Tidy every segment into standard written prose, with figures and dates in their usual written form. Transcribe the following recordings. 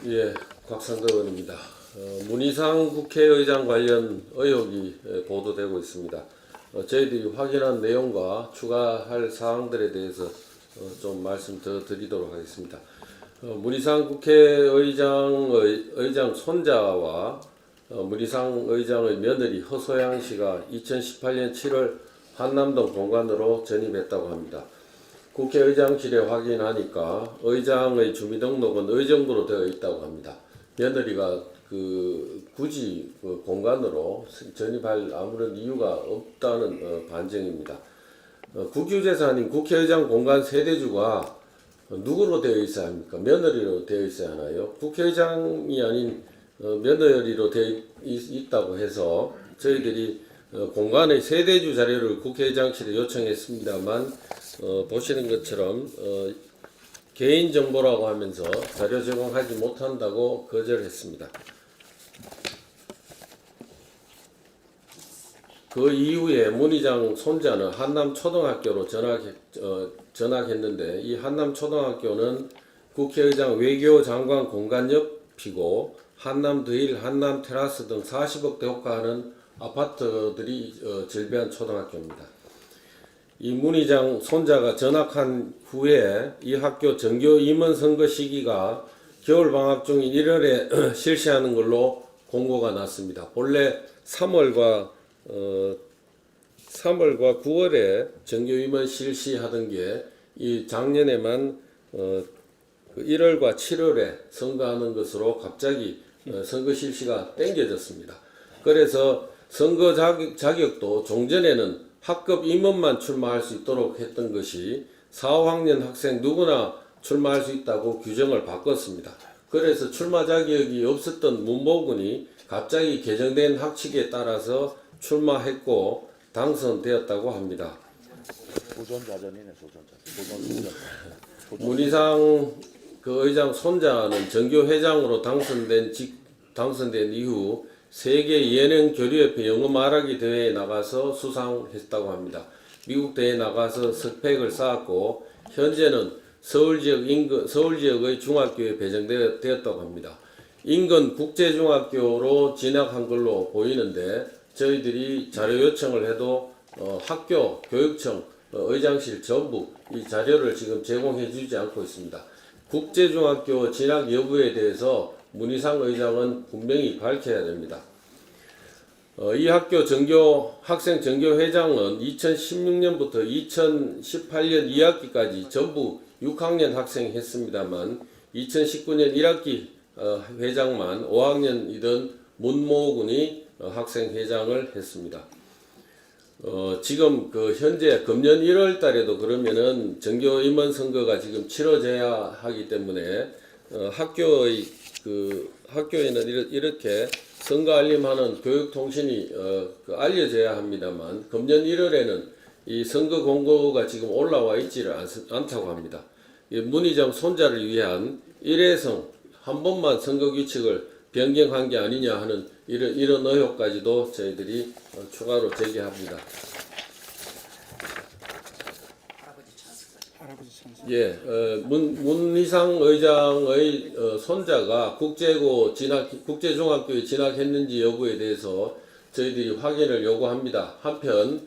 예, 곽상도 의원입니다. 문희상 국회의장 관련 의혹이 보도되고 있습니다. 저희들이 확인한 내용과 추가할 사항들에 대해서 좀 말씀 더 드리도록 하겠습니다. 문희상 국회의장의 의장 손자와 문희상 의장의 며느리 허소양 씨가 2018년 7월 한남동 본관으로 전입했다고 합니다. 국회의장실에 확인하니까 의장의 주민등록은 의정부로 되어 있다고 합니다. 며느리가 굳이 공간으로 전입할 아무런 이유가 없다는 반증입니다. 국유재산인 국회의장 공간 세대주가 누구로 되어 있어야 합니까? 며느리로 되어 있어야 하나요? 국회의장이 아닌 며느리로 되어 있다고 해서 저희들이 공간의 세대주 자료를 국회의장실에 요청했습니다만 보시는 것처럼 개인정보라고 하면서 자료 제공하지 못한다고 거절했습니다. 그 이후에 문희장 손자는 한남초등학교로 전학했는데 이 한남초등학교는 국회의장 외교장관 공간 옆이고 한남드일, 한남테라스 등 40억대 호가하는 아파트들이 즐비한 초등학교입니다. 이 문희장 손자가 전학한 후에 이 학교 정교 임원 선거 시기가 겨울방학 중인 1월에 실시하는 걸로 공고가 났습니다. 본래 3월과 9월에 정교 임원 실시하던 게 이 작년에만 1월과 7월에 선거하는 것으로 갑자기 선거 실시가 땡겨졌습니다. 그래서 선거 자격도 종전에는 학급 임원만 출마할 수 있도록 했던 것이 4, 5학년 학생 누구나 출마할 수 있다고 규정을 바꿨습니다. 그래서 출마 자격이 없었던 문보군이 갑자기 개정된 학칙에 따라서 출마했고 당선되었다고 합니다. 도전자전이네, 도전자. 문희상 의장 손자는 정교회장으로 당선된 이후 세계 예능 교류협회 영어 말하기 대회에 나가서 수상했다고 합니다. 미국 대회에 나가서 스펙을 쌓았고 현재는 서울 지역의 중학교에 배정되었다고 합니다. 인근 국제중학교로 진학한 걸로 보이는데 저희들이 자료 요청을 해도 학교, 교육청, 의장실 전부 이 자료를 지금 제공해 주지 않고 있습니다. 국제중학교 진학 여부에 대해서 문희상 의장은 분명히 밝혀야 됩니다. 이 학교 학생 정교회장은 2016년부터 2018년 2학기까지 전부 6학년 학생이 했습니다만 2019년 1학기 회장만 5학년이던 문모군이 학생 회장을 했습니다. 지금 현재 금년 1월 달에도 그러면은 정교 임원 선거가 지금 치러져야 하기 때문에 학교에는 이렇게 선거 알림하는 교육통신이 알려져야 합니다만 금년 1월에는 이 선거 공고가 지금 올라와 있지를 않다고 합니다. 문희장 손자를 위한 일회성 한 번만 선거 규칙을 변경한 게 아니냐 하는 이런 의혹까지도 저희들이 추가로 제기합니다. 예, 문희상 의장의 손자가 국제중학교에 진학했는지 여부에 대해서 저희들이 확인을 요구합니다. 한편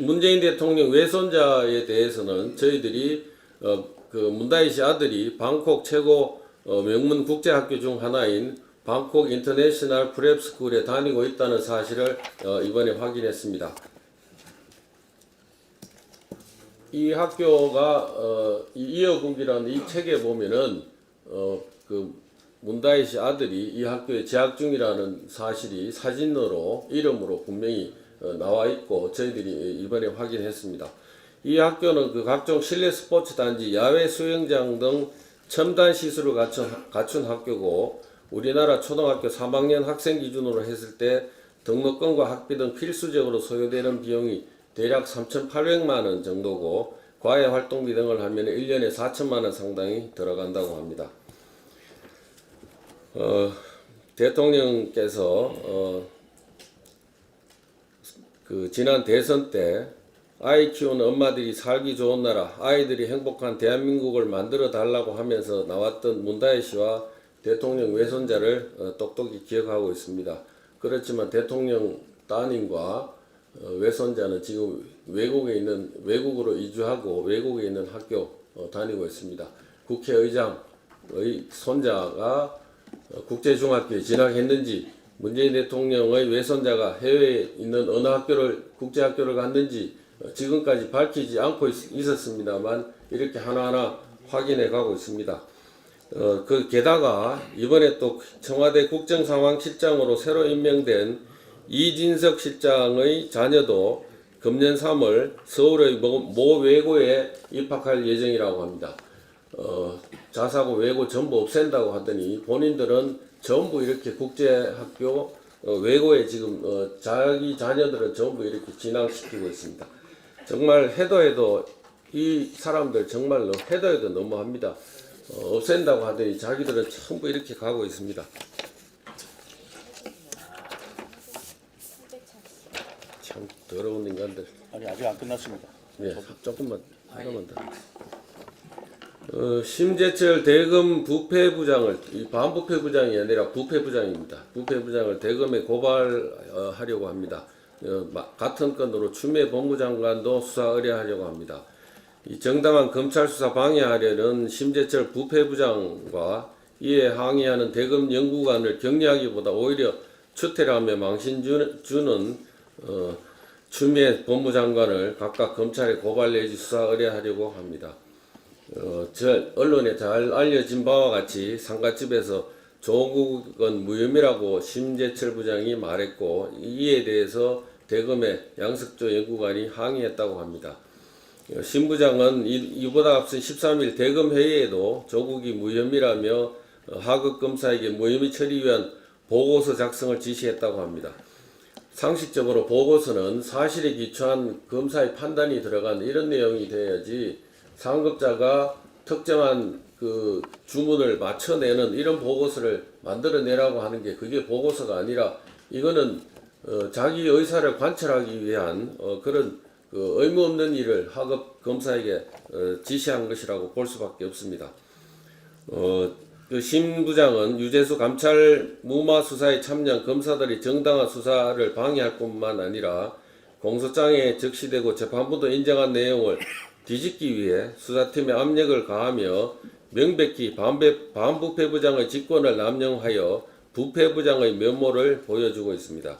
문재인 대통령 외손자에 대해서는 저희들이 문다희 씨 아들이 방콕 최고 명문 국제학교 중 하나인 방콕 인터내셔널 프랩스쿨에 다니고 있다는 사실을 이번에 확인했습니다. 이 학교가 이어국이라는 이 책에 보면은 문다희 씨 아들이 이 학교에 재학 중이라는 사실이 사진으로 이름으로 분명히 나와 있고 저희들이 이번에 확인했습니다. 이 학교는 각종 실내 스포츠 단지, 야외 수영장 등 첨단 시설을 갖춘 학교고 우리나라 초등학교 3학년 학생 기준으로 했을 때 등록금과 학비 등 필수적으로 소요되는 비용이 대략 3,800만 원 정도고 과외 활동비 등을 하면 1년에 4천만 원 상당이 들어간다고 합니다. 대통령께서 지난 대선 때 아이 키우는 엄마들이 살기 좋은 나라, 아이들이 행복한 대한민국을 만들어 달라고 하면서 나왔던 문다혜 씨와 대통령 외손자를 똑똑히 기억하고 있습니다. 그렇지만 대통령 따님과 외손자는 지금 외국으로 이주하고 외국에 있는 학교 다니고 있습니다. 국회의장의 손자가 국제중학교에 진학했는지, 문재인 대통령의 외손자가 해외에 있는 어느 국제학교를 갔는지 지금까지 밝히지 않고 있었습니다만 이렇게 하나하나 확인해 가고 있습니다. 게다가 이번에 또 청와대 국정상황실장으로 새로 임명된 이진석 실장의 자녀도 금년 3월 서울의 모 외고에 입학할 예정이라고 합니다. 자사고 외고 전부 없앤다고 하더니 본인들은 전부 이렇게 국제학교 외고에 지금 자기 자녀들은 전부 이렇게 진학시키고 있습니다. 정말 해도 이 사람들 정말로 해도 너무합니다. 없앤다고 하더니 자기들은 전부 이렇게 가고 있습니다. 참 더러운 인간들. 아니 아직 안 끝났습니다. 네, 조금만 하나만 더. 심재철 대검 부패부장을, 이 반부패부장이 아니라 부패부장입니다. 부패부장을 대검에 고발하려고 합니다. 같은 건으로 추미애 법무장관도 수사 의뢰하려고 합니다. 이 정당한 검찰 수사 방해하려는 심재철 부패부장과 이에 항의하는 대검 연구관을 격려하기보다 오히려 추태하며 망신 주는 추미애 법무장관을 각각 검찰에 고발 내지 수사 의뢰하려고 합니다. 언론에 잘 알려진 바와 같이 상가집에서 조국은 무혐의라고 심재철 부장이 말했고, 이에 대해서 대검의 양석조 연구관이 항의했다고 합니다. 심 부장은 이보다 앞선 13일 대검 회의에도 조국이 무혐의라며 하급 검사에게 무혐의 처리 위한 보고서 작성을 지시했다고 합니다. 상식적으로 보고서는 사실에 기초한 검사의 판단이 들어간 이런 내용이 돼야지, 상급자가 특정한 그 주문을 맞춰내는 이런 보고서를 만들어내라고 하는 게 그게 보고서가 아니라, 이거는 자기 의사를 관철하기 위한 그런 의무 없는 일을 하급 검사에게 지시한 것이라고 볼 수밖에 없습니다. 심 부장은 유재수 감찰 무마 수사에 참여한 검사들이 정당한 수사를 방해할 뿐만 아니라 공소장에 적시되고 재판부도 인정한 내용을 뒤집기 위해 수사팀에 압력을 가하며 명백히 반부패부장의 직권을 남용하여 부패부장의 면모를 보여주고 있습니다.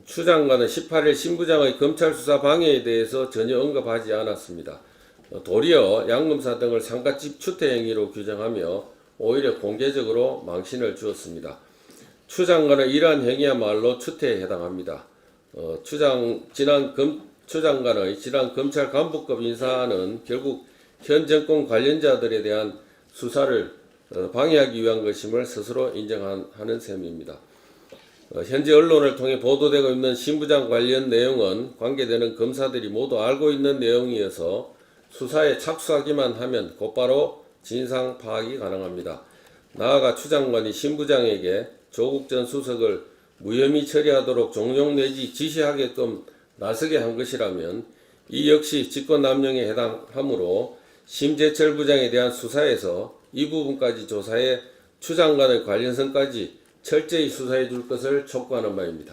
추 장관은 18일 심 부장의 검찰 수사 방해에 대해서 전혀 언급하지 않았습니다. 도리어 양검사 등을 상가집 추태 행위로 규정하며 오히려 공개적으로 망신을 주었습니다. 추 장관의 이러한 행위야말로 추태에 해당합니다. 추 장관의 지난 검찰 간부급 인사는 결국 현 정권 관련자들에 대한 수사를 방해하기 위한 것임을 스스로 인정하는 셈입니다. 현재 언론을 통해 보도되고 있는 심 부장 관련 내용은 관계되는 검사들이 모두 알고 있는 내용이어서 수사에 착수하기만 하면 곧바로 진상 파악이 가능합니다. 나아가 추 장관이 심 부장에게 조국 전 수석을 무혐의 처리하도록 종용 내지 지시하게끔 나서게 한 것이라면 이 역시 직권남용에 해당하므로 심재철 부장에 대한 수사에서 이 부분까지 조사해 추 장관의 관련성까지 철저히 수사해 줄 것을 촉구하는 바입니다.